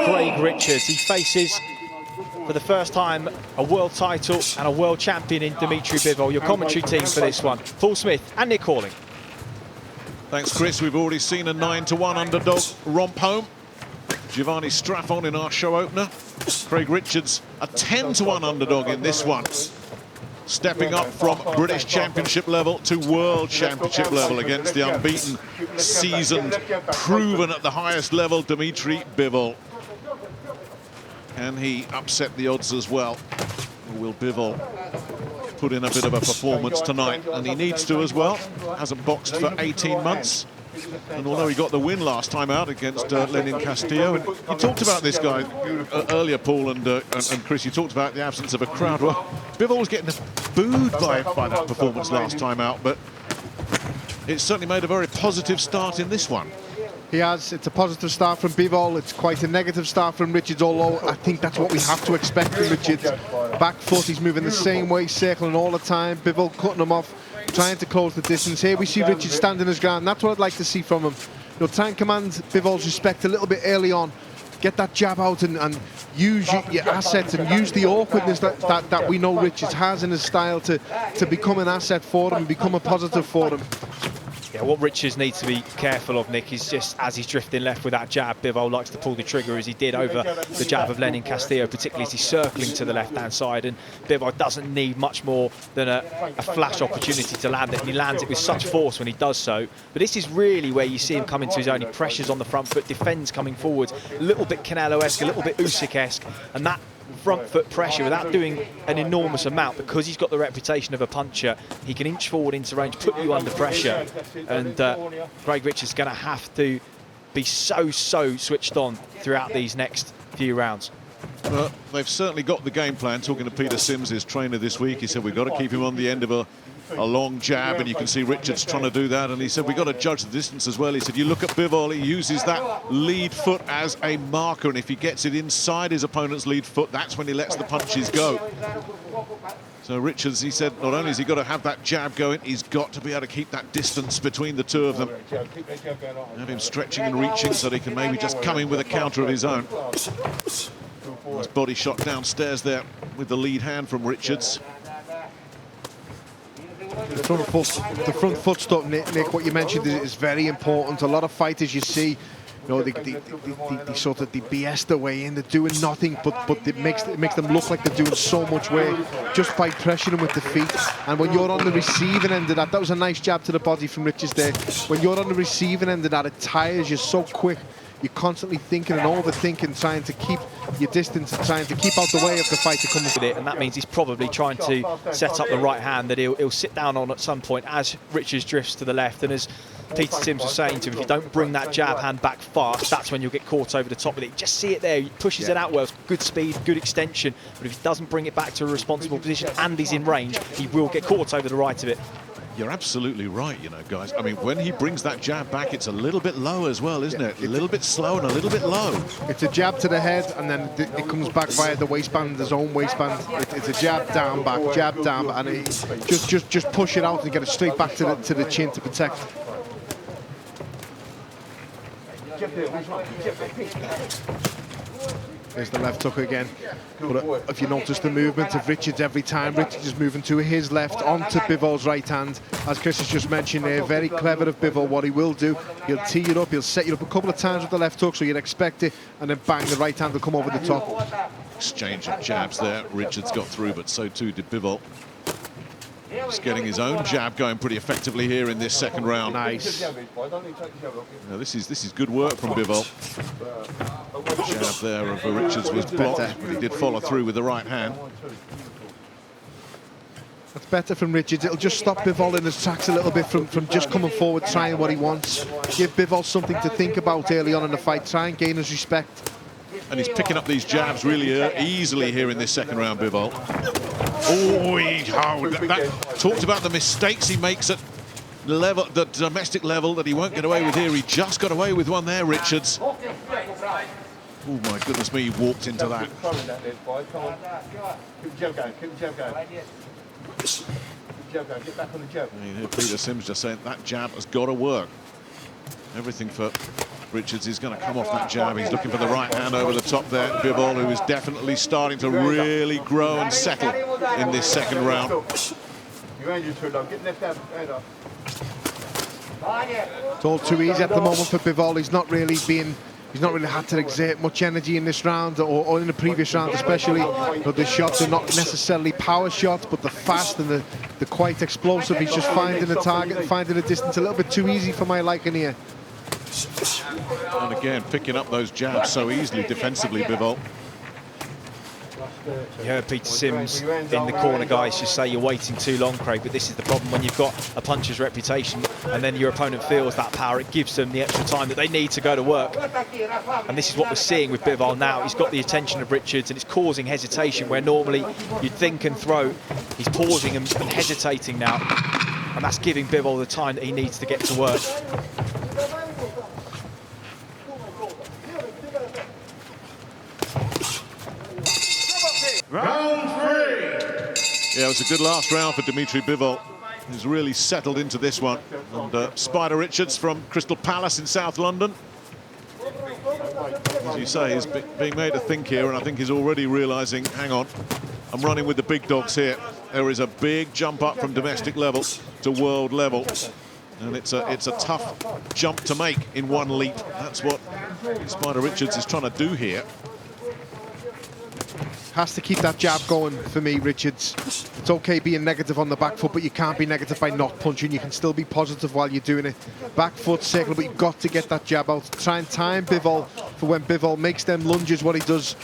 Craig Richards. He faces, for the first time, a world title and a world champion in Dmitry Bivol. Your commentary team for this one, Paul Smith and Nick Halling. Thanks, Chris. We've already seen a 9-1 underdog romp home. Giovanni Straffon in our show opener. Craig Richards, a 10-1 underdog in this one. Stepping up from British Championship level to World Championship level against the unbeaten, seasoned, proven at the highest level, Dmitry Bivol. Can he upset the odds as well? Or will Bivol put in a bit of a performance tonight? And he needs to as well. Hasn't boxed for 18 months. And although he got the win last time out against Lenin Castillo, and you talked about this guy earlier, Paul and Chris, you talked about the absence of a crowd. Well, Bivol was getting booed by that performance last time out, but it's certainly made a very positive start in this one. He has. It's a positive start from Bivol. It's quite a negative start from Richards, although I think that's what we have to expect from Richards. Back foot, he's moving the same way, circling all the time. Bivol cutting him off, trying to close the distance. Here we see Richards standing his ground. That's what I'd like to see from him. You know, try and command Bivol's respect a little bit early on. Get that jab out and use your assets and use the awkwardness that we know Richards has in his style to become an asset for him and become a positive for him. Yeah, what Richards needs to be careful of, Nick, is just as he's drifting left with that jab, Bivol likes to pull the trigger as he did over the jab of Lenin Castillo, particularly as he's circling to the left-hand side. And Bivol doesn't need much more than a flash opportunity to land it. And he lands it with such force when he does so. But this is really where you see him come into his own. He pressures on the front foot, defends coming forward, a little bit Canelo-esque, a little bit Usyk-esque. And that front foot pressure, without doing an enormous amount, because he's got the reputation of a puncher, he can inch forward into range, put you under pressure. And Craig Richards is going to have to be so switched on throughout these next few rounds. They've certainly got the game plan. Talking to Peter Sims, his trainer this week, he said we've got to keep him on the end of a long jab, and you can see Richards trying to do that. And he said we've got to judge the distance as well. He said you look at Bivol, he uses that lead foot as a marker, and if he gets it inside his opponent's lead foot, that's when he lets the punches go. So Richards, he said, not only has he got to have that jab going, he's got to be able to keep that distance between the two of them. Have him stretching and reaching so that he can maybe just come in with a counter of his own. Nice body shot downstairs there with the lead hand from Richards. The front foot stuff, Nick, what you mentioned is very important. A lot of fighters you see, you know, they sort of BS their way in. They're doing nothing, but it makes them look like they're doing so much work just by pressuring with the feet. And when you're on the receiving end of that was a nice jab to the body from Richards there. When you're on the receiving end of that, it tires you so quick. You're constantly thinking and overthinking, trying to keep your distance and trying to keep out the way of the fighter coming with it. And that means he's probably trying to set up the right hand that he'll sit down on at some point as Richards drifts to the left. And as Peter Sims was saying to him, if you don't bring that jab hand back fast, that's when you'll get caught over the top with it. Just see it there, he pushes it out well, good speed, good extension. But if he doesn't bring it back to a responsible position and he's in range, he will get caught over the right of it. You're absolutely right, you know, guys. I mean, when he brings that jab back, it's a little bit low as well, isn't it? A little bit slow and a little bit low. It's a jab to the head, and then it comes back via the waistband, his own waistband. It's a jab down, back, and just push it out and get it straight back to the chin to protect. There's the left hook again. But if you notice the movement of Richards every time, Richards is moving to his left onto Bivol's right hand. As Chris has just mentioned there, very clever of Bivol. What he will do, he'll tee you up, he'll set you up a couple of times with the left hook so you'd expect it, and then bang, the right hand will come over the top. Exchange of jabs there. Richards got through, but so too did Bivol. Just getting his own jab going pretty effectively here in this second round. Nice. Now, this is good work from Bivol. Jab there of Richards was blocked, but he did follow through with the right hand. That's better from Richards. It'll just stop Bivol in his tracks a little bit from just coming forward, trying what he wants. Give Bivol something to think about early on in the fight. Try and gain his respect. And he's picking up these jabs really easily here in this second round, Bivol. Oh, that talked about the mistakes he makes at the domestic level that he won't get away with here. He just got away with one there, Richards. Oh my goodness me, he walked into that. You hear Peter Sims just saying that jab has got to work. Everything for Richards is going to come off that jab. He's looking for the right hand over the top there. Bivol, who is definitely starting to really grow and settle in this second round. It's all too easy at the moment for Bivol. He's not really had to exert much energy in this round or in the previous round, especially. You know, the shots are not necessarily power shots, but they're fast and they're quite explosive. He's just finding the target and finding the distance a little bit too easy for my liking here. And again, picking up those jabs so easily defensively, Bivol. You heard Peter Sims in the corner, guys, just say you're waiting too long, Craig, but this is the problem when you've got a puncher's reputation and then your opponent feels that power. It gives them the extra time that they need to go to work. And this is what we're seeing with Bivol now. He's got the attention of Richards and it's causing hesitation where normally you'd think and throw. He's pausing and hesitating now. And that's giving Bivol the time that he needs to get to work. Round 3. Yeah, it was a good last round for Dmitry Bivol. He's really settled into this one. And Spider Richards from Crystal Palace in South London, as you say, is being made to think here, and I think he's already realising, hang on, I'm running with the big dogs here. There is a big jump up from domestic level to world level. And it's a tough jump to make in one leap. That's what Spider Richards is trying to do here. Has to keep that jab going for me, Richards. It's okay being negative on the back foot, but you can't be negative by not punching. You can still be positive while you're doing it. Back foot circle, but you've got to get that jab out. Try and time Bivol for when Bivol makes them lunges, what he does.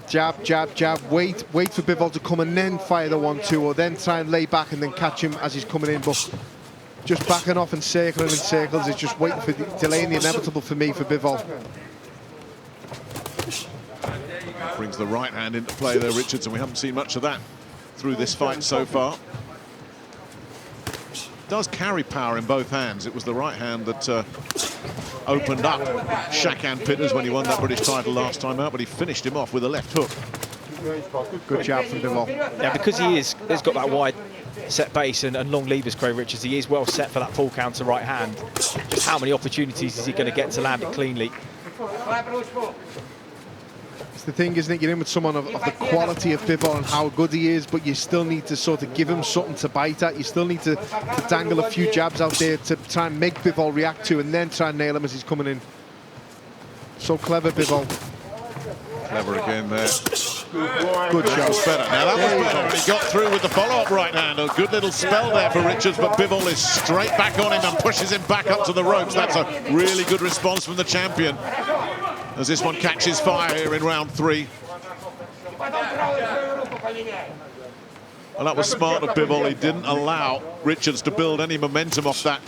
Jab, jab, jab, wait for Bivol to come and then fire the 1-2, or then try and lay back and then catch him as he's coming in. But just backing off and circling in circles is just waiting for delaying the inevitable for me, for Bivol. Brings the right hand into play there, Richards, and we haven't seen much of that through this fight so far. Does carry power in both hands. It was the right hand that opened up Shakan Pitters when he won that British title last time out, but he finished him off with a left hook. Good jab from Bivol. Yeah, because he's got that wide set base and long levers, Craig Richards, he is well set for that pull counter right hand. Just how many opportunities is he going to get to land it cleanly? It's the thing, isn't it? You're in with someone of the quality of Bivol and how good he is, but you still need to sort of give him something to bite at. You still need to dangle a few jabs out there to try and make Bivol react to, and then try and nail him as he's coming in. So clever, Bivol. Clever again there. Good shot. That was better. Now that was better, and he got through with the follow-up right hand. A good little spell there for Richards, but Bivol is straight back on him and pushes him back up to the ropes. That's a really good response from the champion, as this one catches fire here in round 3. Well, that was smart of Bivol. He didn't allow Richards to build any momentum off that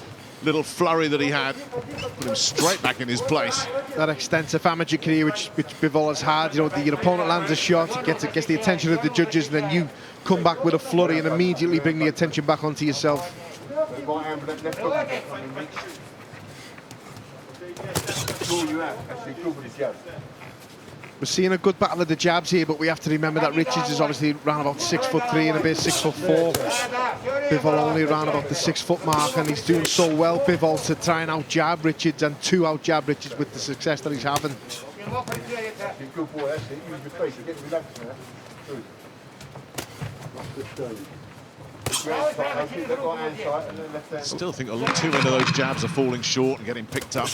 little flurry that he had. Put him straight back in his place. That extensive amateur career which Bivol has had, you know, your opponent lands a shot, it gets the attention of the judges, and then you come back with a flurry and immediately bring the attention back onto yourself. We're seeing a good battle of the jabs here, but we have to remember that Richards is obviously around about 6'3" and a bit, 6'4". Bivol only around about the 6 foot mark, and he's doing so well, Bivol, to try and out-jab Richards and to out-jab Richards with the success that he's having. Still think too many of those jabs are falling short and getting picked up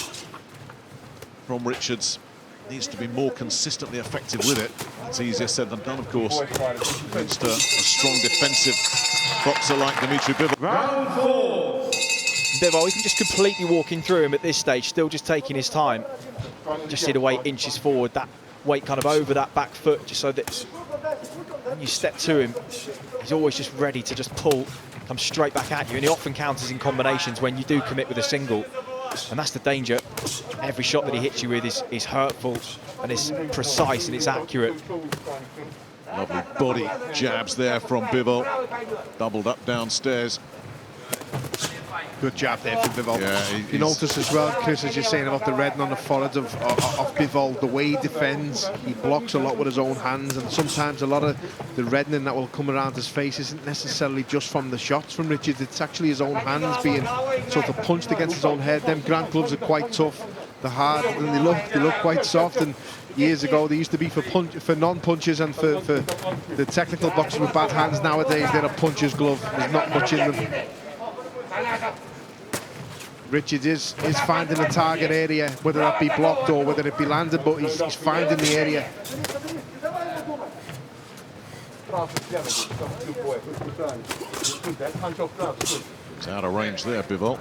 from Richards. Needs to be more consistently effective with it. It's easier said than done, of course, against a strong defensive boxer like Dmitry Bivol. Round 4. Bivol isn't just completely walking through him at this stage, still just taking his time. Just see the weight inches forward, that weight kind of over that back foot, just so that when you step to him, he's always just ready to just pull, come straight back at you, and he often counters in combinations when you do commit with a single. And that's the danger. Every shot that he hits you with is hurtful, and it's precise and it's accurate. Lovely body jabs there from Bivol. Doubled up downstairs. Good jab there for Bivol. Yeah, you notice as well, Chris, as you're saying about the reddening on the forehead of Bivol, the way he defends, he blocks a lot with his own hands, and sometimes a lot of the reddening that will come around his face isn't necessarily just from the shots from Richards, it's actually his own hands being sort of punched against his own head. Them Grant gloves are quite tough, they're hard, and they look quite soft. And years ago they used to be for non-punchers and for the technical boxers with bad hands. Nowadays they're a puncher's glove, there's not much in them. Richards is finding the target area, whether that be blocked or whether it be landed, but he's finding the area. It's out of range there, Bivol.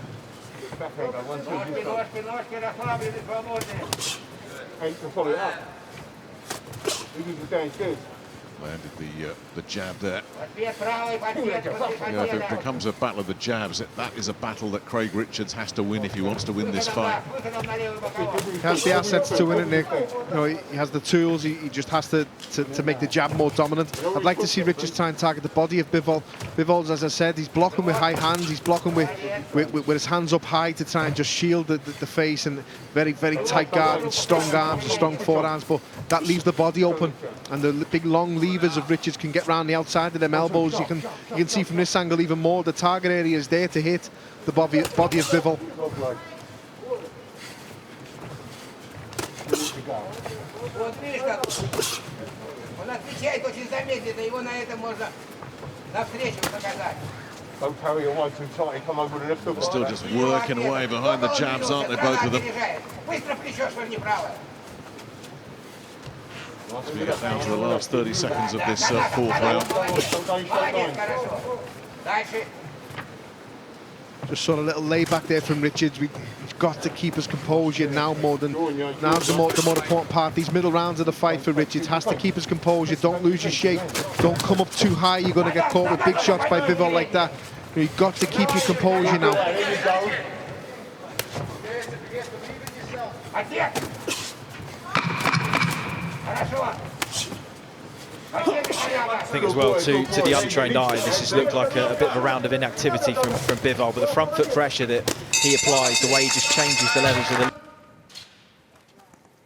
Landed the jab there. If it becomes a battle of the jabs, that is a battle that Craig Richards has to win if he wants to win this fight. He has the assets to win it, Nick. He has the tools. He just has to make the jab more dominant. I'd like to see Richards try and target the body of Bivol. Bivol, as I said, he's blocking with high hands. He's blocking with his hands up high to try and just shield the face, and very, very tight guard and strong arms and strong forearms. But that leaves the body open, and the big long levers of Richards can get round the outside of them elbows. You can see from this angle even more. The target area is there to hit the body of Bivol. Still just working away behind the jabs, aren't they, both of them? As we get down to the last 30 seconds of this fourth round. Just sort of a little layback there from Richards. He's got to keep his composure now more than now. The more important part. These middle rounds of the fight for Richards has to keep his composure. Don't lose your shape. Don't come up too high. You're going to get caught with big shots by Bivol like that. You've got to keep your composure now. I think as well, to the untrained eye, this has looked like a bit of a round of inactivity from Bivol, but the front foot pressure that he applies, the way he just changes the levels of the...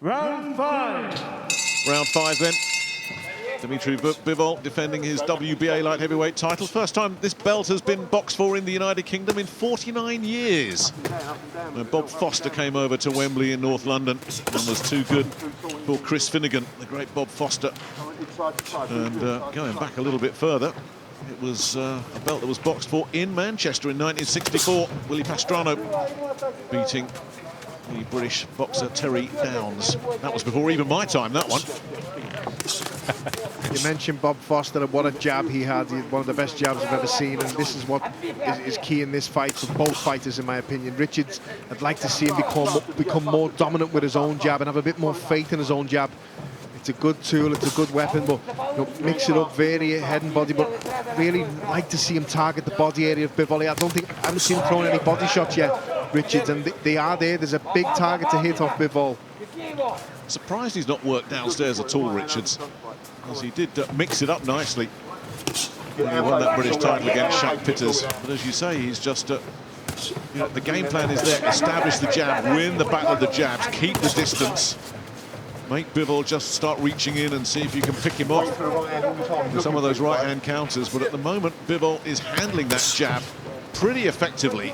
Round 5. Round 5 then. Dmitry Bivol defending his WBA light heavyweight title. First time this belt has been boxed for in the United Kingdom in 49 years. When Bob Foster came over to Wembley in North London and was too good for Chris Finnegan, the great Bob Foster. And going back a little bit further, it was a belt that was boxed for in Manchester in 1964. Willie Pastrano beating the British boxer Terry Downs. That was before even my time, that one. You mentioned Bob Foster and what a jab he had. One of the best jabs I've ever seen, and this is what is key in this fight for both fighters, in my opinion. Richards, I'd like to see him become more dominant with his own jab and have a bit more faith in his own jab. It's a good tool, it's a good weapon, but mix it up, vary it, head and body, but really like to see him target the body area of Bivol. I haven't seen him throwing any body shots yet, Richards, and they are there. There's a big target to hit off Bivol. Surprised he's not worked downstairs at all, Richards, because he did mix it up nicely when he won that British title against Shaq Pitters. But as you say, he's just the game plan is there. Establish the jab, win the battle of the jabs, keep the distance, make Bivol just start reaching in and see if you can pick him off with some of those right-hand counters. But at the moment, Bivol is handling that jab pretty effectively.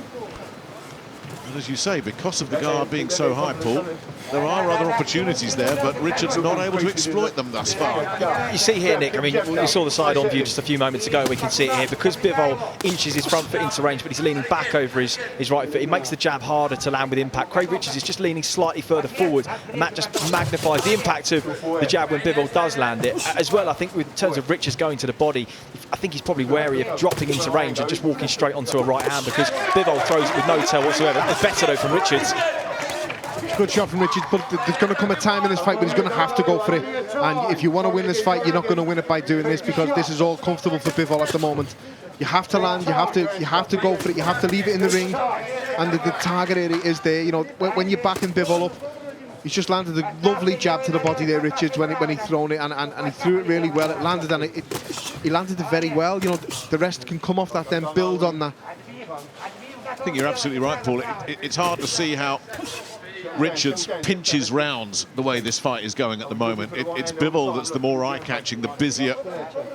And as you say, because of the guard being so high, Paul, there are other opportunities there, but Richards not able to exploit them thus far. You see here, Nick, I mean, we saw the side-on view just a few moments ago. We can see it here. Because Bivol inches his front foot into range, but he's leaning back over his right foot, it makes the jab harder to land with impact. Craig Richards is just leaning slightly further forward, and that just magnifies the impact of the jab when Bivol does land it. As well, I think in terms of Richards going to the body, I think he's probably wary of dropping into range and just walking straight onto a right hand, because Bivol throws it with no tail whatsoever. It's better, though, from Richards. Good shot from Richards, but there's going to come a time in this fight when he's going to have to go for it. And if you want to win this fight, you're not going to win it by doing this, because this is all comfortable for Bivol at the moment. You have to land, you have to go for it, you have to leave it in the ring, and the target area is there. You know, when you're backing Bivol up, he's just landed a lovely jab to the body there, Richards, when he's thrown it, and he threw it really well. It landed, and he landed it very well. You know, the rest can come off that, then build on that. think you're absolutely right, Paul. It's hard to see how Richards pinches rounds the way this fight is going at the moment. It's Bivol that's the more eye-catching, the busier,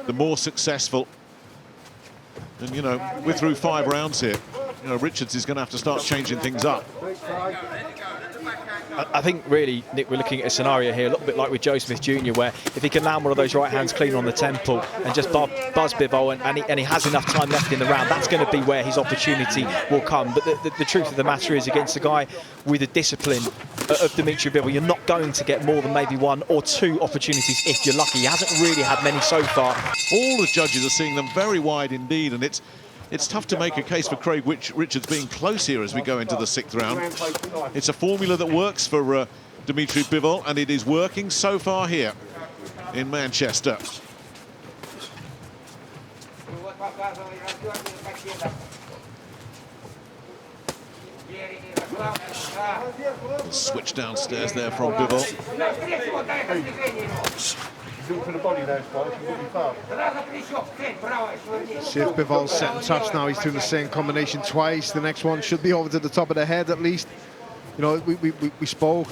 the more successful. And, you know, we're through 5 rounds here. You know, Richards is going to have to start changing things up. I think really, Nick, we're looking at a scenario here a little bit like with Joe Smith Jr., where if he can land one of those right hands clean on the temple and just buzz Bivol and he has enough time left in the round, that's going to be where his opportunity will come. But the truth of the matter is, against a guy with the discipline of Dmitry Bivol, you're not going to get more than maybe 1 or 2 opportunities if you're lucky. He hasn't really had many so far. All the judges are seeing them very wide indeed, and it's tough to make a case for Craig Richards being close here as we go into the 6th round. It's a formula that works for Dmitry Bivol, and it is working so far here in Manchester. Switch downstairs there from Bivol. See if Bivol's setting traps now. He's doing the same combination twice. The next one should be over to the top of the head at least. You know, we spoke.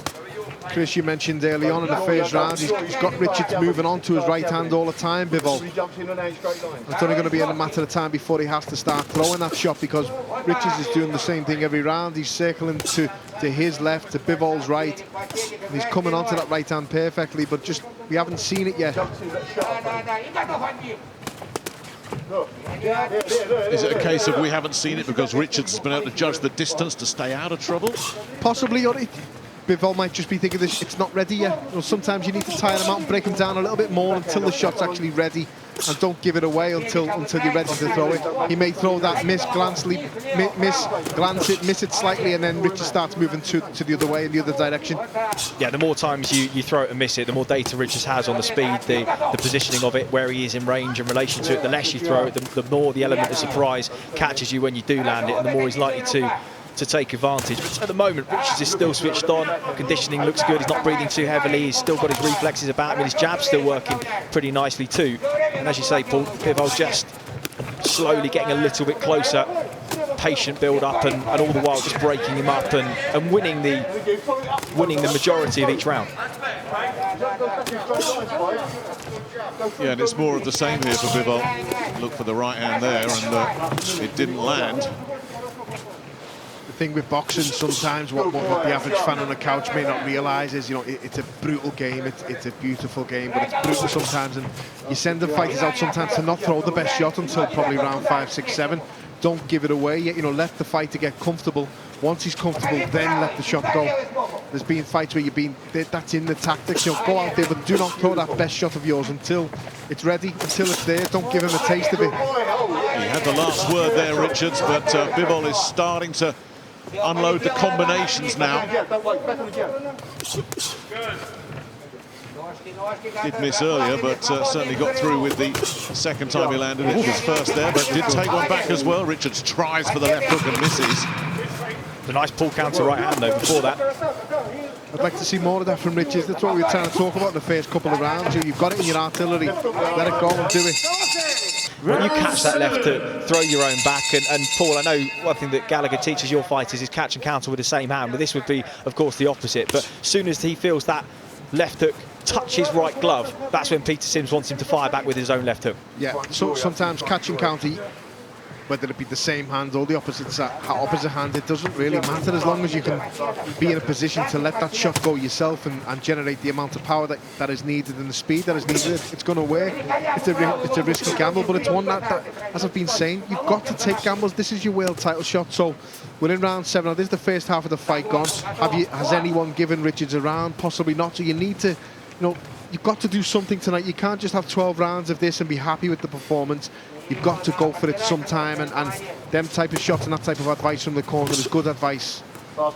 Chris, you mentioned early on in the first round, he's got Richards moving on to his right hand all the time, Bivol. It's only going to be a matter of time before he has to start throwing that shot, because Richards is doing the same thing every round. He's circling to his left, to Bivol's right. And he's coming onto that right hand perfectly, but just we haven't seen it yet. Is it a case of we haven't seen it because Richards has been able to judge the distance to stay out of trouble? Possibly, or Bivol might just be thinking this, it's not ready yet. You know, sometimes you need to tire them out and break them down a little bit more until the shot's actually ready, and don't give it away until you're ready to throw it. He may throw that, glance it, miss it slightly, and then Richard starts moving to the other way, in the other direction. Yeah, the more times you throw it and miss it, the more data Richards has on the speed, the positioning of it, where he is in range in relation to it. The less you throw it, the more the element of surprise catches you when you do land it, and the more he's likely to take advantage. But at the moment, Richards is still switched on. Conditioning looks good. He's not breathing too heavily. He's still got his reflexes about him, and his jab's still working pretty nicely too. And as you say, Paul, Bivol just slowly getting a little bit closer. Patient build up, and all the while just breaking him up and winning the majority of each round. Yeah, and it's more of the same here for Bivol. Look for the right hand there, and it didn't land. The thing with boxing sometimes, what the average fan on the couch may not realise is, you know, it's a brutal game, it's a beautiful game, but it's brutal sometimes, and you send the fighters out sometimes to not throw the best shot until probably round 5, 6, 7. Don't give it away yet, you know, let the fighter get comfortable. Once he's comfortable, then let the shot go. There's been fights where that's in the tactics, you know, go out there, but do not throw that best shot of yours until it's ready, until it's there. Don't give him a taste of it. He had the last word there, Richards, but Bivol is starting to unload the combinations now. Did miss earlier, but certainly got through with the second time he landed it. His first there, but did take one back as well. Richards tries for the left hook and misses. A nice pull counter right hand though before that. I'd like to see more of that from Richards. That's what we were trying to talk about in the first couple of rounds. You've got it in your artillery. Let it go and do it. When you catch that left hook, throw your own back, and Paul, I know one thing that Gallagher teaches your fighters is catch and counter with the same hand, but this would be, of course, the opposite. But as soon as he feels that left hook touch his right glove, that's when Peter Sims wants him to fire back with his own left hook. Yeah, so sometimes catch and counter, whether it be the same hand or the opposite hand, it doesn't really matter, as long as you can be in a position to let that shot go yourself and generate the amount of power that is needed and the speed that is needed. It's going to work. It's a risky gamble, but it's one that, as I've been saying, you've got to take gambles. This is your world title shot, so we're in round 7 now. This is the first half of the fight gone. Has anyone given Richards a round? Possibly not. So you need to, you know, you've got to do something tonight. You can't just have 12 rounds of this and be happy with the performance. You've got to go for it sometime, and them type of shots and that type of advice from the corner is good advice. Well,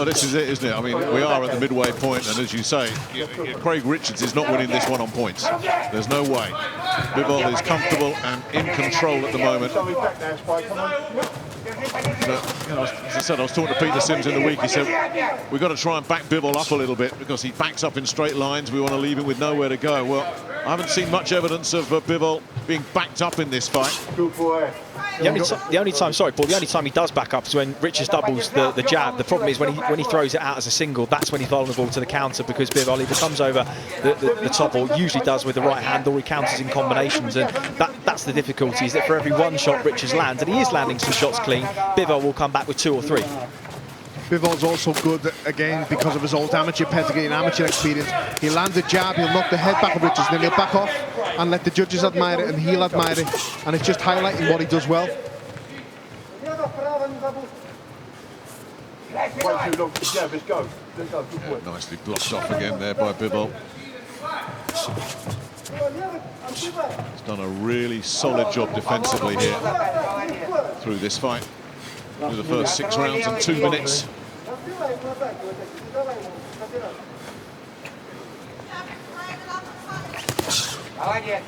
this is it, isn't it? I mean, we are at the midway point, and as you say, Craig Richards is not winning this one on points. There's no way. Bivol is comfortable and in control at the moment. But, you know, as I said, I was talking to Peter Sims in the week. He said, we've got to try and back Bivol up a little bit because he backs up in straight lines. We want to leave him with nowhere to go. Well, I haven't seen much evidence of Bivol being backed up in this fight. The only time, sorry, Paul, the only time he does back up is when Richards doubles the jab. The problem is when he throws it out as a single, that's when he's vulnerable to the counter, because Bivol either comes over the top, or usually does with the right hand, or he counters in combinations. And that's the difficulty, is that for every one shot Richards lands, and he is landing some shots clean, Bivol will come back with 2 or 3. Bivol's also good, again, because of his old amateur pedigree and amateur experience. He'll land a jab, he'll knock the head back of Richards, then he'll back off and let the judges admire it, and he'll admire it. And it's just highlighting what he does well. Yeah, nicely blocked off again there by Bivol. He's done a really solid job defensively here through this fight. Through the first 6 rounds and 2 minutes. Yeah,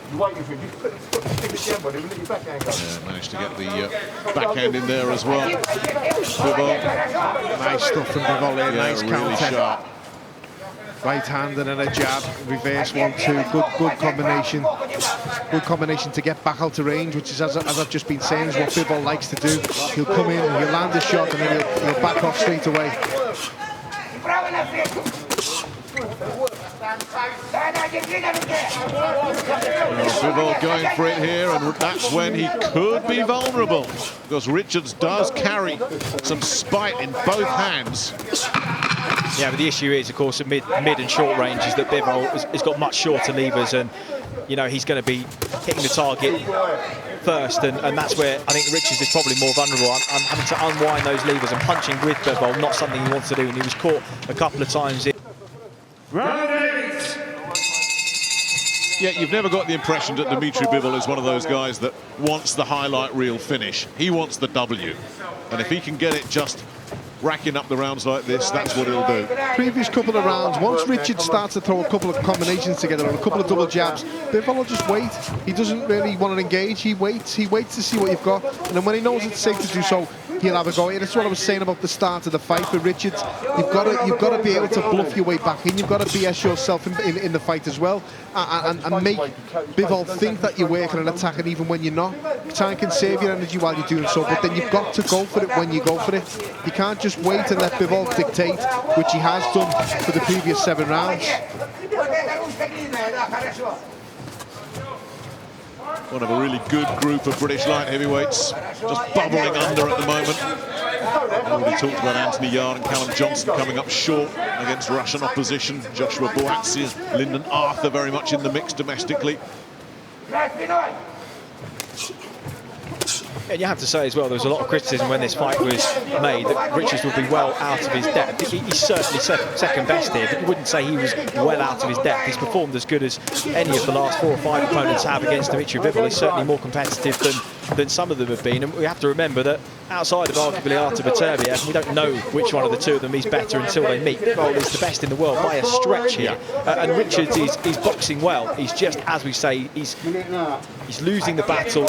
managed to get the backhand in there as well. Bivol. Nice stuff from Bivol there, nice really counter. sharp. Right hand and then a jab, reverse 1-2, good combination. Good combination to get back out to range, which is, as I've just been saying, is what Bivol likes to do. He'll come in, he'll land a shot, and then he'll back off straight away. Bivol going for it here, and that's when he could be vulnerable, because Richards does carry some spite in both hands. Yeah, but the issue is, of course, at mid and short range, is that Bivol has got much shorter levers, and you know he's going to be hitting the target first, and that's where I think Richards is probably more vulnerable. I'm having to unwind those levers and punching with Bivol, not something he wants to do, and he was caught a couple of times in. Round 8. Yeah, you've never got the impression that Dmitry Bivol is one of those guys that wants the highlight reel finish. He wants the W, and if he can get it just racking up the rounds like this, that's what he'll do. Previous couple of rounds, once Richards starts to throw a couple of combinations together and a couple of double jabs, Bivol will just wait. He doesn't really want to engage. He waits to see what you've got, and then when he knows it's safe to do so, he'll have a go. That's what I was saying about the start of the fight for Richards. You've got to be able to bluff your way back in. You've got to BS yourself in the fight as well, and make Bivol think that you're working and attacking even when you're not. Try and conserve your energy while you're doing so, but then you've got to go for it when you go for it. You can't just wait and let Bivol dictate, which he has done for the previous 7 rounds. One of a really good group of British light heavyweights, just bubbling under at the moment. Already talked about Anthony Yarde and Callum Johnson coming up short against Russian opposition. Joshua Buatsi, Lyndon Arthur very much in the mix domestically. And you have to say as well, there was a lot of criticism when this fight was made that Richards would be well out of his depth. He's certainly second best here, but you wouldn't say he was well out of his depth. He's performed as good as any of the last 4 or 5 opponents have against Dmitry Bivol. He's certainly more competitive than some of them have been, and we have to remember that outside of arguably Artur Beterbiev, we don't know which one of the 2 of them is better until they meet. Bivol is the best in the world by a stretch here, and Richards is boxing well. He's just, as we say, he's losing the battle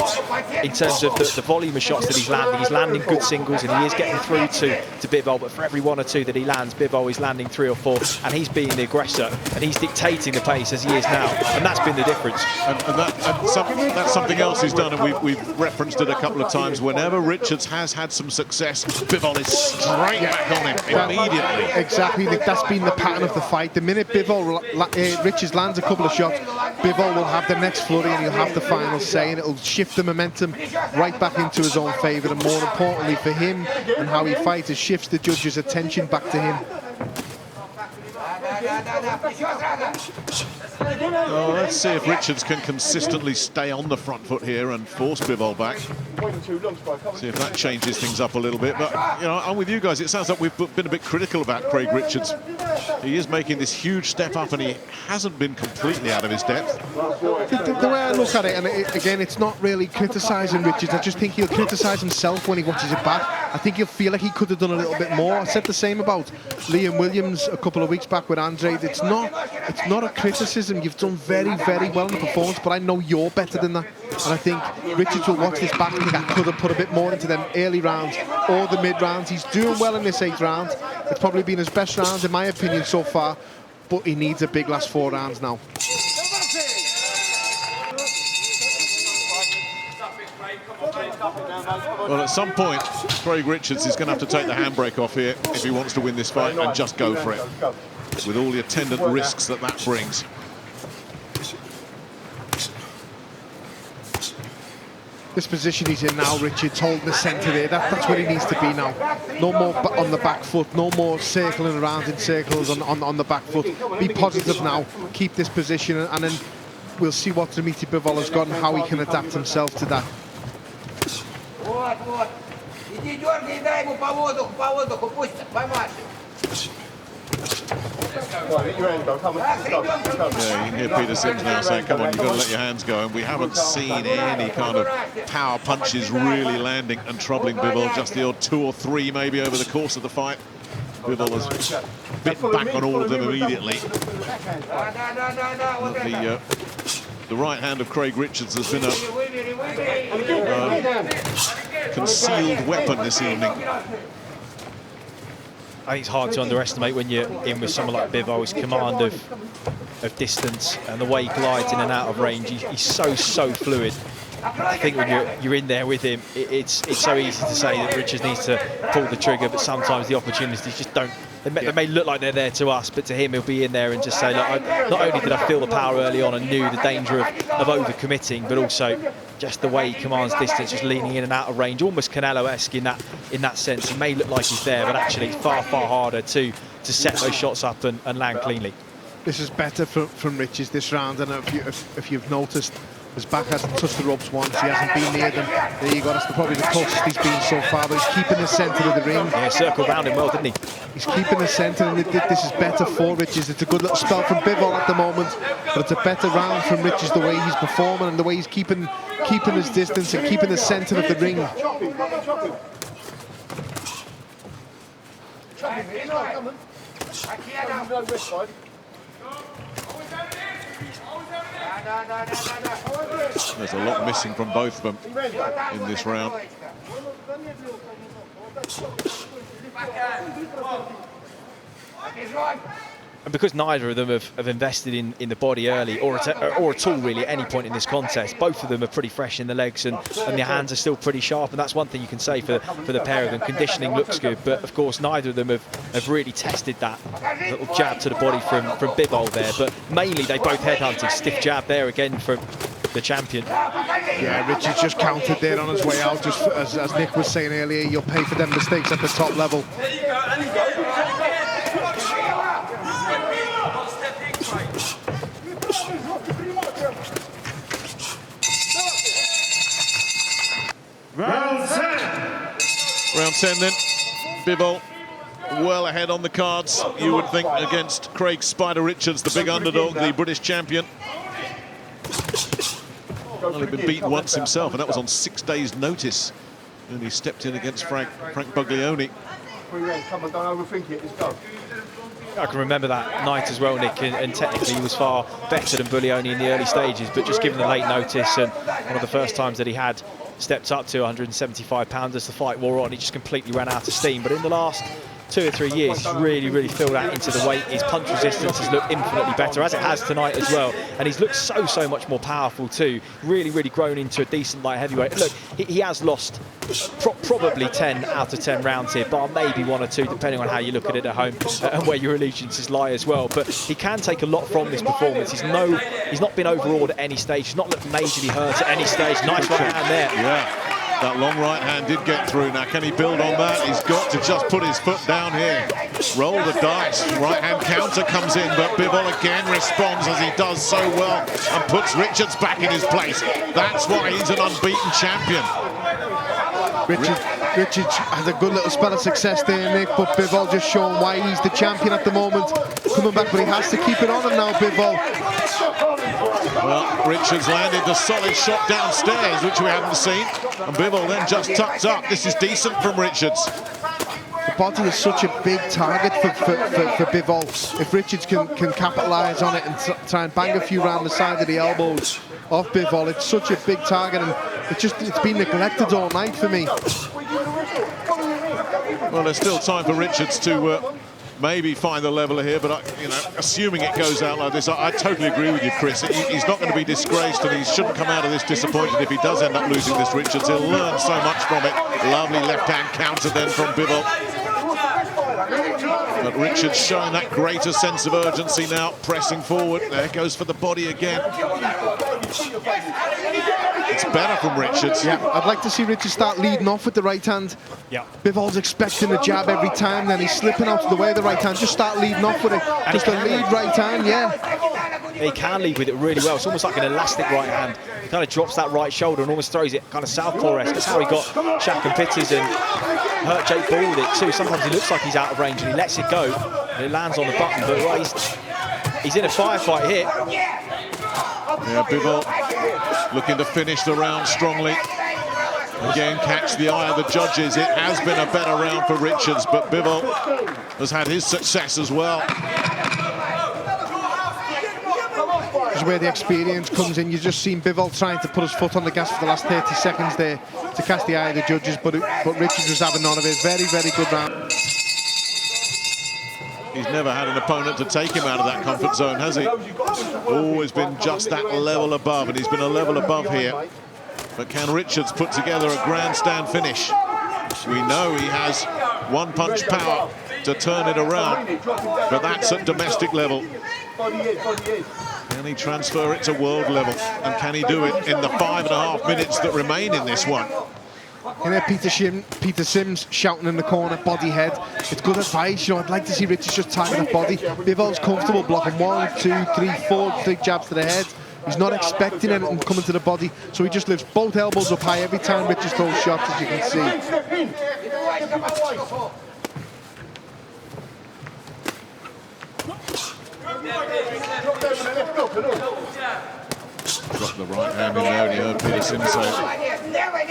in terms of the volume of shots that he's landing. He's landing good singles, and he is getting through to Bivol, but for every 1 or 2 that he lands, Bivol is landing 3 or 4, and he's being the aggressor, and he's dictating the pace as he is now, and that's been the difference. And that's something else he's done, and we've referenced it a couple of times. Whenever Richards has had some success, Bivol is straight back on him immediately. Exactly, that's been the pattern of the fight. The minute Richards lands a couple of shots, Bivol will have the next flurry, and he'll have the final say, and it'll shift the momentum right back into his own favour, and more importantly for him and how he fights, it shifts the judges' attention back to him. Oh, let's see if Richards can consistently stay on the front foot here and force Bivol back. See if that changes things up a little bit. But, you know, I'm with you guys. It sounds like we've been a bit critical about Craig Richards. He is making this huge step up, and he hasn't been completely out of his depth. The way I look at it, and again, it's not really criticising Richards. I just think he'll criticise himself when he watches it back. I think he'll feel like he could have done a little bit more. I said the same about Liam Williams a couple of weeks back with Andre. It's not a criticism. You've done very, very well in the performance, but I know you're better than that. And I think Richards will watch this back and think I could have put a bit more into them early rounds or the mid rounds. He's doing well in this 8th round. It's probably been his best round in my opinion so far, but he needs a big last 4 rounds now. Well, at some point, Craig Richards is going to have to take the handbrake off here if he wants to win this fight and just go for it, with all the attendant risks that that brings. This position he's in now, Richards, holding the centre there, that's where he needs to be now. No more on the back foot, no more circling around in circles on the back foot. Be positive now, keep this position, and then we'll see what Dmitry Bivol has got and how he can adapt himself to that. Yeah, you can hear Peter Sims now saying, come on, you've got to let your hands go. And we haven't seen any kind of power punches really landing and troubling Bivol, just the odd 2 or 3 maybe over the course of the fight. Bivol has bitten back on all of them immediately. The right hand of Craig Richards has been a concealed weapon this evening. I think it's hard to underestimate when you're in with someone like Bivol, his command of distance and the way he glides in and out of range. He's so fluid. I think when you're in there with him, it's so easy to say that Richards needs to pull the trigger, but sometimes the opportunities just don't. They may look like they're there to us, but to him, he'll be in there and just say, look, not only did I feel the power early on and knew the danger of overcommitting, but also just the way he commands distance, just leaning in and out of range, almost Canelo-esque in that sense. He may look like he's there, but actually it's far harder to set those shots up and land cleanly. This is better from Richards this round, and if you've noticed, his back hasn't touched the ropes once, he hasn't been near them. There you go, that's probably the closest he's been so far, but he's keeping the centre of the ring. Yeah, circled round him well, didn't he? He's keeping the centre, and this is better for Richards. It's a good little spell from Bivol at the moment, but it's a better round from Richards, the way he's performing and the way he's keeping his distance and keeping the centre of the ring. There's a lot missing from both of them in this round. And because neither of them have invested in the body early or at all really at any point in this contest, both of them are pretty fresh in the legs and their hands are still pretty sharp, and that's one thing you can say for the pair of them. Conditioning looks good, but of course neither of them have really tested that little jab to the body from Bivol there, but mainly they both headhunted. Stiff jab there again from the champion. Yeah, Richards just countered there on his way out, just as Nick was saying earlier, you'll pay for them mistakes at the top level. Round 10. Round 10 then. Bivol well ahead on the cards, you would think, against Craig Spider Richards, the big underdog, the British champion. Only been beaten once himself, and that was on 6 days' notice. And he stepped in against Frank Buglioni. Come on, don't overthink it, let's go. I can remember that night as well, Nick, and technically he was far better than Buglioni in the early stages, but just given the late notice and one of the first times that he had stepped up to 175 pounds as the fight wore on, he just completely ran out of steam. But in the last 2 or 3 years, he's really filled out into the weight. His punch resistance has looked infinitely better, as it has tonight as well. And he's looked so much more powerful too. Really grown into a decent light heavyweight. Look, he has lost probably 10 out of 10 rounds here, bar maybe 1 or 2, depending on how you look at it at home and where your allegiances lie as well. But he can take a lot from this performance. He's not been overawed at any stage. He's not looked majorly hurt at any stage. Nice right hand there. Yeah. That long right hand did get through. Now, can he build on that? He's got to just put his foot down here. Roll the dice. Right hand counter comes in, but Bivol again responds, as he does so well, and puts Richards back in his place. That's why he's an unbeaten champion. Richards has a good little spell of success there, Nick, but Bivol just showing why he's the champion at the moment. Coming back, but he has to keep it on him now, Bivol. Well, Richards landed the solid shot downstairs, which we haven't seen. And Bivol then just tucked up. This is decent from Richards. The body is such a big target for Bivol. If Richards can capitalise on it and try and bang a few round the side of the elbows off Bivol, it's such a big target, and it's been neglected all night for me. Well, there's still time for Richards to maybe find the leveler here, but you know, assuming it goes out like this, I totally agree with you, Chris. He's not going to be disgraced, and he shouldn't come out of this disappointed if he does end up losing this, Richards. He'll learn so much from it. Lovely left-hand counter then from Bivol. But Richards showing that greater sense of urgency now, pressing forward. There goes for the body again. It's better from Richards. Yeah, I'd like to see Richards start leading off with the right hand. Yeah. Bivol's expecting a jab every time, then he's slipping out of the way of the right hand. Just start leading off with it. Just a lead right hand, yeah. He can lead with it really well. It's almost like an elastic right hand. He kind of drops that right shoulder and almost throws it kind of southpaw-esque. That's how he got Shaq and Pitters and hurt Jake Paul with it too. Sometimes he looks like he's out of range and he lets it go and it lands on the button. But right, he's in a firefight here. Yeah, Bivol looking to finish the round strongly. Again, catch the eye of the judges. It has been a better round for Richards, but Bivol has had his success as well. This is where the experience comes in. You've just seen Bivol trying to put his foot on the gas for the last 30 seconds there to catch the eye of the judges, but Richards was having none of it. Very, very good round. He's never had an opponent to take him out of that comfort zone, has he? Always been just that level above, and he's been a level above here. But can Richards put together a grandstand finish? We know he has one-punch power to turn it around, but that's at domestic level. Can he transfer it to world level? And can he do it in the 5.5 minutes that remain in this one? You know, Peter Sims shouting in the corner, body head. It's good advice, you know. I'd like to see Richards just target the body. Bivol's comfortable blocking 1, 2, 3, 4 big jabs to the head. He's not expecting anything coming to the body, so he just lifts both elbows up high every time Richards throws shots, as you can see. Drop the right hand in there, and you heard Peter Sims say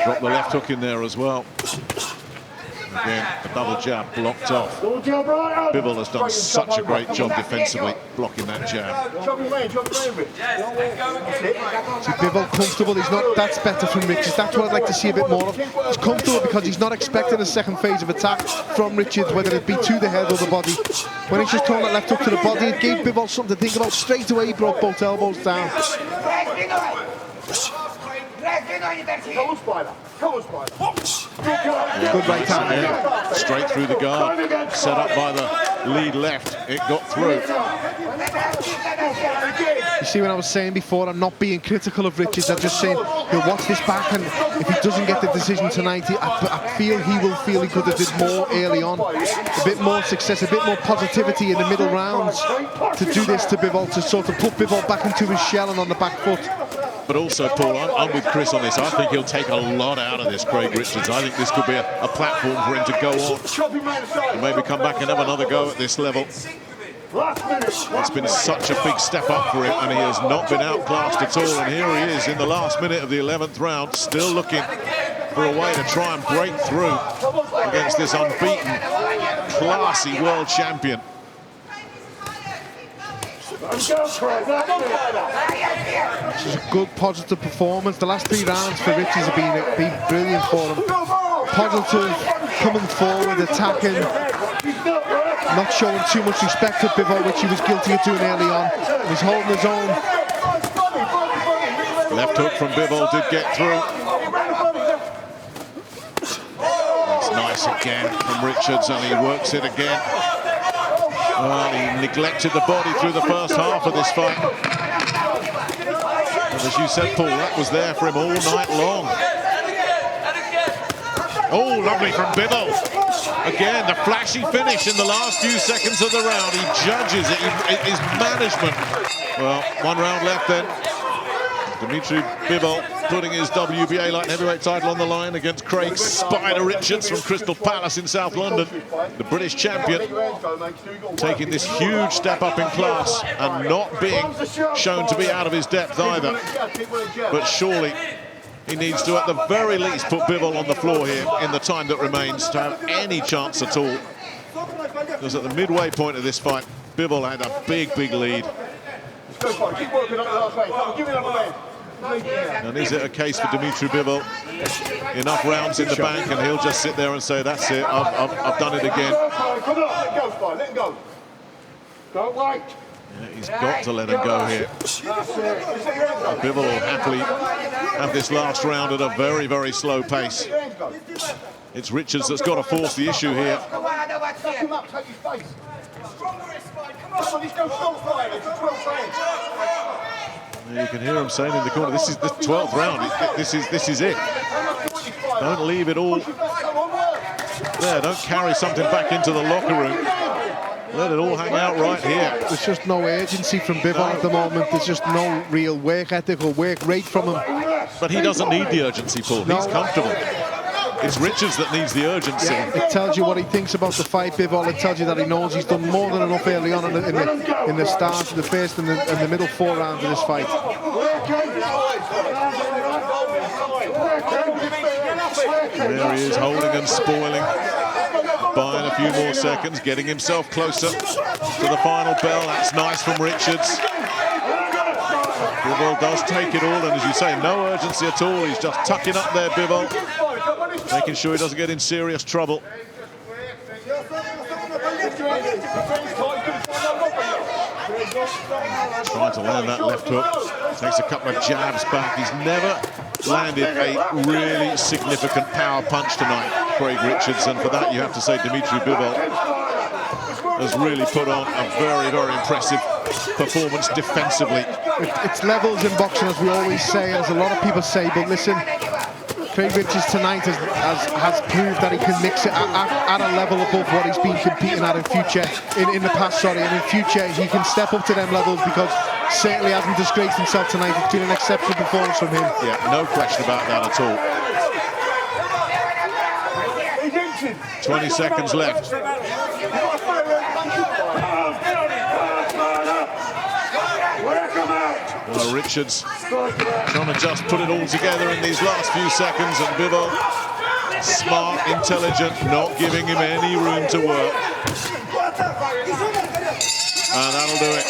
drop the left hook in there as well. Again, the double jab blocked off. Bivol has done such a great job defensively blocking that jab. See, Bivol comfortable, he's not, that's better from Richards. That's what I'd like to see a bit more of. He's comfortable because he's not expecting a second phase of attack from Richards, whether it be to the head or the body. When he's just throwing that left hook to the body, it gave Bivol something to think about. Straight away, he brought both elbows down. Good right hand there. Yeah. Straight through the guard, set up by the lead left. It got through. You see what I was saying before, I'm not being critical of Richards. I'm just saying, he'll watch this back, and if he doesn't get the decision tonight, I feel he will feel he could have did more early on. A bit more success, a bit more positivity in the middle rounds to do this to Bivol, to sort of put Bivol back into his shell and on the back foot. But also, Paul, I'm with Chris on this. I think he'll take a lot out of this, Craig Richards. I think this could be a platform for him to go on and maybe come back and have another go at this level. It's been such a big step up for him, and he has not been outclassed at all. And here he is in the last minute of the 11th round, still looking for a way to try and break through against this unbeaten, classy world champion. This is a good, positive performance. The last 3 rounds for Richards have been brilliant for him. Positive, coming forward, attacking, not showing too much respect to Bivol, which he was guilty of doing early on. He's holding his own. Left hook from Bivol did get through. That's nice again from Richards, and he works it again. Well, he neglected the body through the first half of this fight. And as you said, Paul, that was there for him all night long. Oh, lovely from Bivol. Again, the flashy finish in the last few seconds of the round. He judges it, his management. Well, 1 round left then. Dmitry Bivol putting his WBA light heavyweight title on the line against Craig Spider Richards from Crystal Palace in South London. The British champion taking this huge step up in class and not being shown to be out of his depth either. But surely he needs to, at the very least, put Bivol on the floor here in the time that remains to have any chance at all. Because at the midway point of this fight, Bivol had a big, big lead. And is it a case for Dmitry Bivol? Enough rounds in the bank and he'll just sit there and say, that's it, I've done it again. Come on, let him go, Spy, let him go. Don't wait. Yeah, he's got to let him go here. Bivol will happily have this last round at a very, very slow pace. It's Richards that's got to force the issue here. You can hear him saying in the corner, this is the 12th round, this is it. Don't leave it all there, don't carry something back into the locker room. Let it all hang out right here. There's just no urgency from Bivol at the moment. There's just no real work ethic or work rate from him. But he doesn't need the urgency, Paul. He's comfortable. It's Richards that needs the urgency. Yeah, it tells you what he thinks about the fight, Bivol. It tells you that he knows he's done more than enough early on in the start, the first and the middle 4 rounds of this fight. There he is, holding and spoiling. Buying a few more seconds, getting himself closer to the final bell. That's nice from Richards. Bivol does take it all, and as you say, no urgency at all. He's just tucking up there, Bivol, making sure he doesn't get in serious trouble. Trying to land that left hook. Takes a couple of jabs back. He's never landed a really significant power punch tonight, Craig Richards, and for that you have to say Dmitry Bivol has really put on a very, very impressive performance defensively. It's levels in boxing, as we always say, as a lot of people say, but listen, Craig Richards tonight has proved that he can mix it at a level above what he's been competing at in the past, and in future he can step up to them levels, because certainly hasn't disgraced himself tonight. It's been an exceptional performance from him. Yeah, no question about that at all. 20 seconds left. Well, Richards trying to just put it all together in these last few seconds, and Bivol, smart, intelligent, not giving him any room to work. And that'll do it.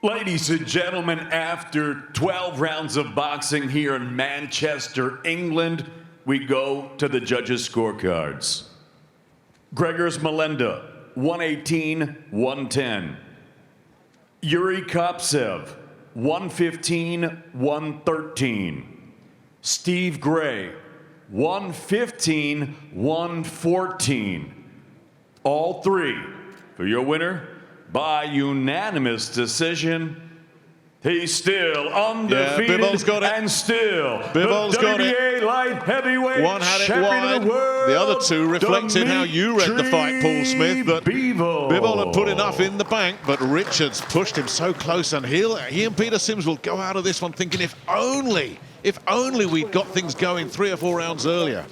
Ladies and gentlemen, after 12 rounds of boxing here in Manchester, England, we go to the judges' scorecards. Gregors Melenda, 118-110. Yuri Kopsev, 115-113. Steve Gray, 115-114. All three for your winner by unanimous decision. He's still undefeated, Bivol's got it. And still Bivol's the got WBA it. light heavyweight One had it champion wide. of the world. The other two reflected how you read the fight, Paul Smith. But Bivol had put enough in the bank, but Richards pushed him so close, and he and Peter Sims will go out of this one thinking, if only we'd got things going 3 or 4 rounds earlier.